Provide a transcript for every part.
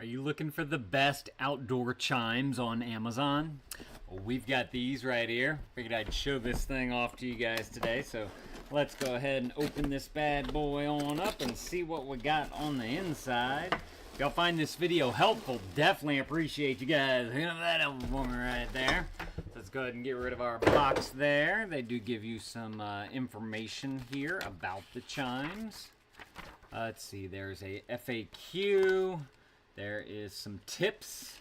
Are you looking for the best outdoor chimes on Amazon? Well, we've got these right here. Figured I'd show this thing off to you guys today. So let's go ahead and open this bad boy on up and see what we got on the inside. If y'all find this video helpful, definitely appreciate you guys hitting that helpful for me right there. Let's go ahead and get rid of our box there. They do give you some information here about the chimes. Let's see, there's a FAQ. There is some tips.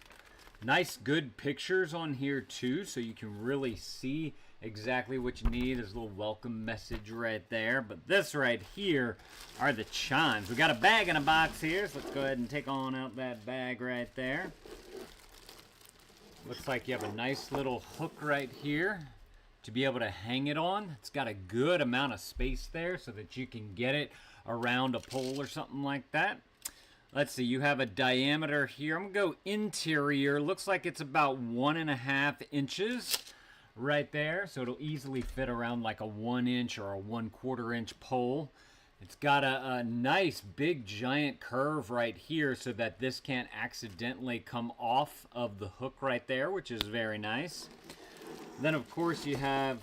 Nice, good pictures on here too, so you can really see exactly what you need. There's a little welcome message right there. But this right here are the chimes. We got a bag in a box here, so let's go ahead and take on out that bag right there. Looks like you have a nice little hook right here to be able to hang it on. It's got a good amount of space there so that you can get it around a pole or something like that. Let's see, you have a diameter here. I'm gonna go interior. Looks like it's about 1.5 inches right there. So it'll easily fit around like a 1 inch or a 1/4 inch pole. It's got a nice big giant curve right here so that this can't accidentally come off of the hook right there, which is very nice. Then of course you have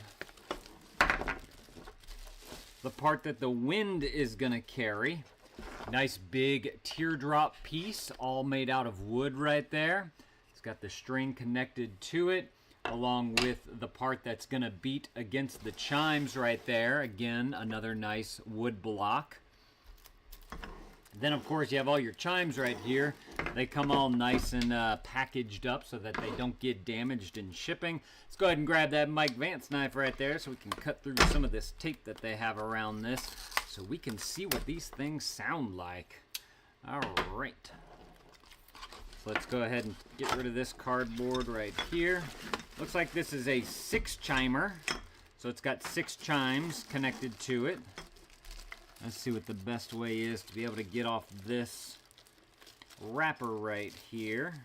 the part that the wind is gonna carry. Nice big teardrop piece, all made out of wood right there. It's got the string connected to it, along with the part that's going to beat against the chimes right there. Again, another nice wood block. Then, of course, you have all your chimes right here. They come all nice and packaged up so that they don't get damaged in shipping. Let's go ahead and grab that Mike Vance knife right there so we can cut through some of this tape that they have around this so we can see what these things sound like. All right. So let's go ahead and get rid of this cardboard right here. Looks like this is a 6-chimer. So it's got 6 chimes connected to it. Let's see what the best way is to be able to get off this wrapper right here.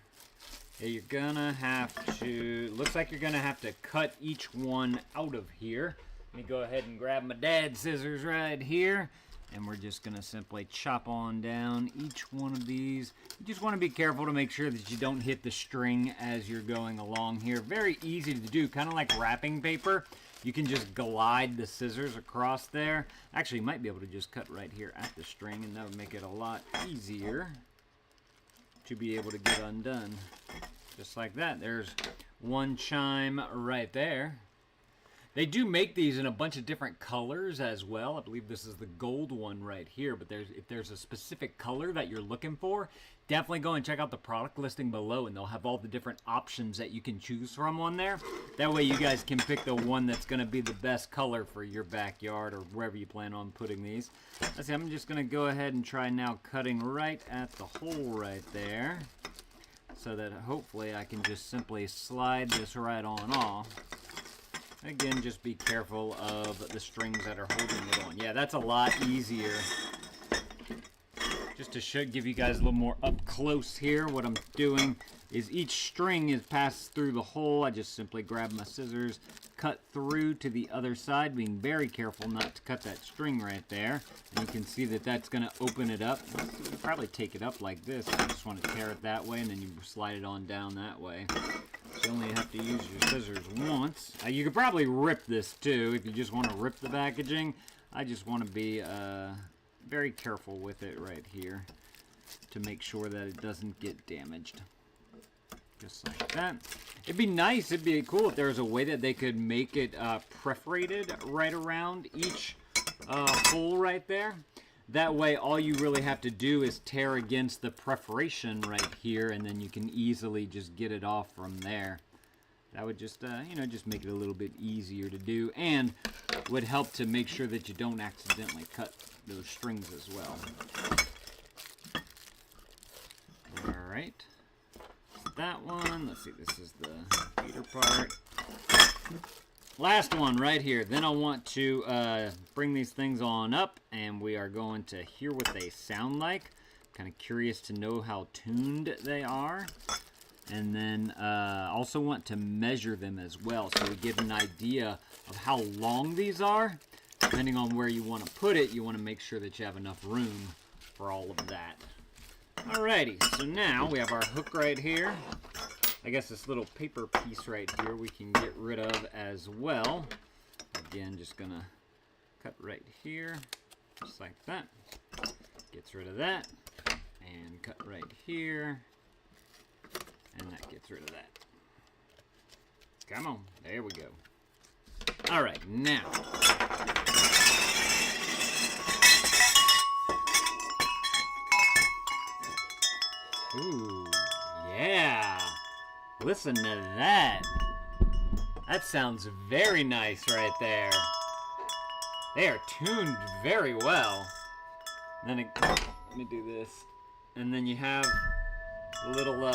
Yeah, you're gonna have to, looks like you're gonna have to cut each one out of here. Let me go ahead and grab my dad's scissors right here. And we're just gonna simply chop on down each one of these. You just wanna be careful to make sure that you don't hit the string as you're going along here. Very easy to do, kind of like wrapping paper. You can just glide the scissors across there. Actually, you might be able to just cut right here at the string, and that would make it a lot easier to be able to get undone. Just like that. There's one chime right there. They do make these in a bunch of different colors as well. I believe this is the gold one right here, but if there's a specific color that you're looking for, definitely go and check out the product listing below, and they'll have all the different options that you can choose from on there. That way you guys can pick the one that's going to be the best color for your backyard or wherever you plan on putting these. Let's see, I'm just going to go ahead and try now cutting right at the hole right there so that hopefully I can just simply slide this right on off. Again, just be careful of the strings that are holding it on. Yeah, that's a lot easier. Just to give you guys a little more up close here, what I'm doing is each string is passed through the hole. I just simply grab my scissors, cut through to the other side, being very careful not to cut that string right there. And you can see that that's going to open it up. You probably take it up like this. You just want to tear it that way, and then you slide it on down that way. You only have to use your scissors once. You could probably rip this too if you just want to rip the packaging. I just want to be very careful with it right here to make sure that it doesn't get damaged. Just like that. It'd be nice, it'd be cool if there was a way that they could make it perforated right around each hole right there. That way all you really have to do is tear against the perforation right here, and then you can easily just get it off from there. That would just, you know, just make it a little bit easier to do, and would help to make sure that you don't accidentally cut those strings as well. Alright. That one. Let's see, this is the feeder part. Last one right here. Then I want to bring these things on up, and we are going to hear what they sound like. Kind of curious to know how tuned they are. And then also want to measure them as well, so we get an idea of how long these are. Depending on where you want to put it, you want to make sure that you have enough room for all of that. Alrighty, so now we have our hook right here. I guess this little paper piece right here we can get rid of as well. Again, just gonna cut right here, just like that. Gets rid of that. And cut right here. And that gets rid of that. Come on, there we go. Alright, now. Ooh, yeah. Listen to that. That sounds very nice right there. They are tuned very well. Then let me do this. And then you have a little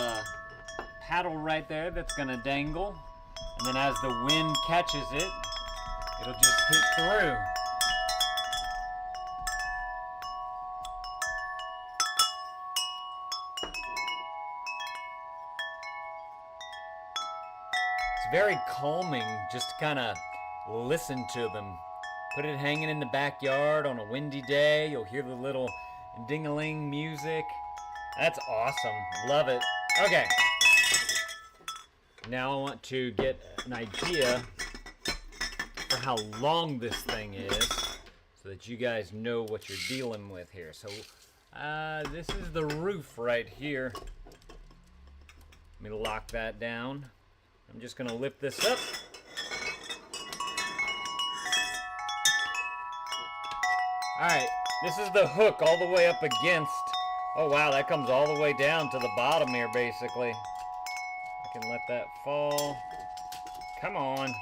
paddle right there that's gonna dangle. And then as the wind catches it, it'll just hit through. It's very calming just to kind of listen to them. Put it hanging in the backyard on a windy day. You'll hear the little ding-a-ling music. That's awesome. Love it. Okay. Now I want to get an idea for how long this thing is so that you guys know what you're dealing with here. So this is the roof right here. Let me lock that down. I'm just going to lift this up. Alright, this is the hook all the way up against. Oh wow, that comes all the way down to the bottom here basically. I can let that fall. Come on.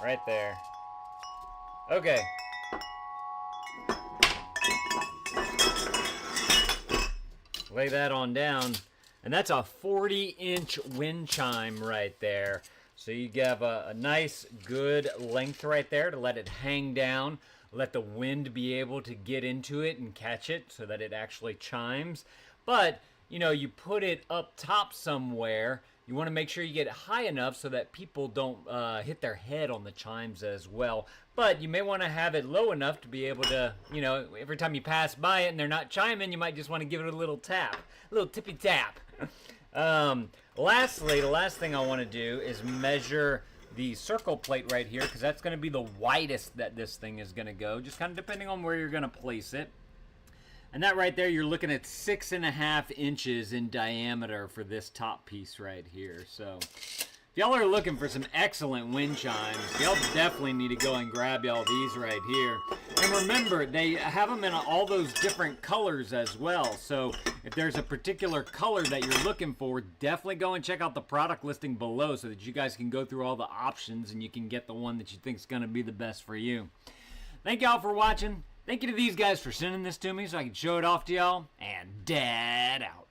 Right there. Okay. Lay that on down. And that's a 40-inch wind chime right there. So you have a nice, good length right there to let it hang down. Let the wind be able to get into it and catch it so that it actually chimes. But, you know, you put it up top somewhere. You want to make sure you get it high enough so that people don't hit their head on the chimes as well. But you may want to have it low enough to be able to, you know, every time you pass by it and they're not chiming, you might just want to give it a little tap. A little tippy tap. Lastly, the last thing I want to do is measure the circle plate right here, because that's going to be the widest that this thing is going to go, just kind of depending on where you're going to place it. And that right there, you're looking at 6.5 inches in diameter for this top piece right here. So if y'all are looking for some excellent wind chimes, y'all definitely need to go and grab y'all these right here. And remember, they have them in all those different colors as well. So if there's a particular color that you're looking for, definitely go and check out the product listing below so that you guys can go through all the options and you can get the one that you think is going to be the best for you. Thank y'all for watching. Thank you to these guys for sending this to me so I can show it off to y'all. And Dad out.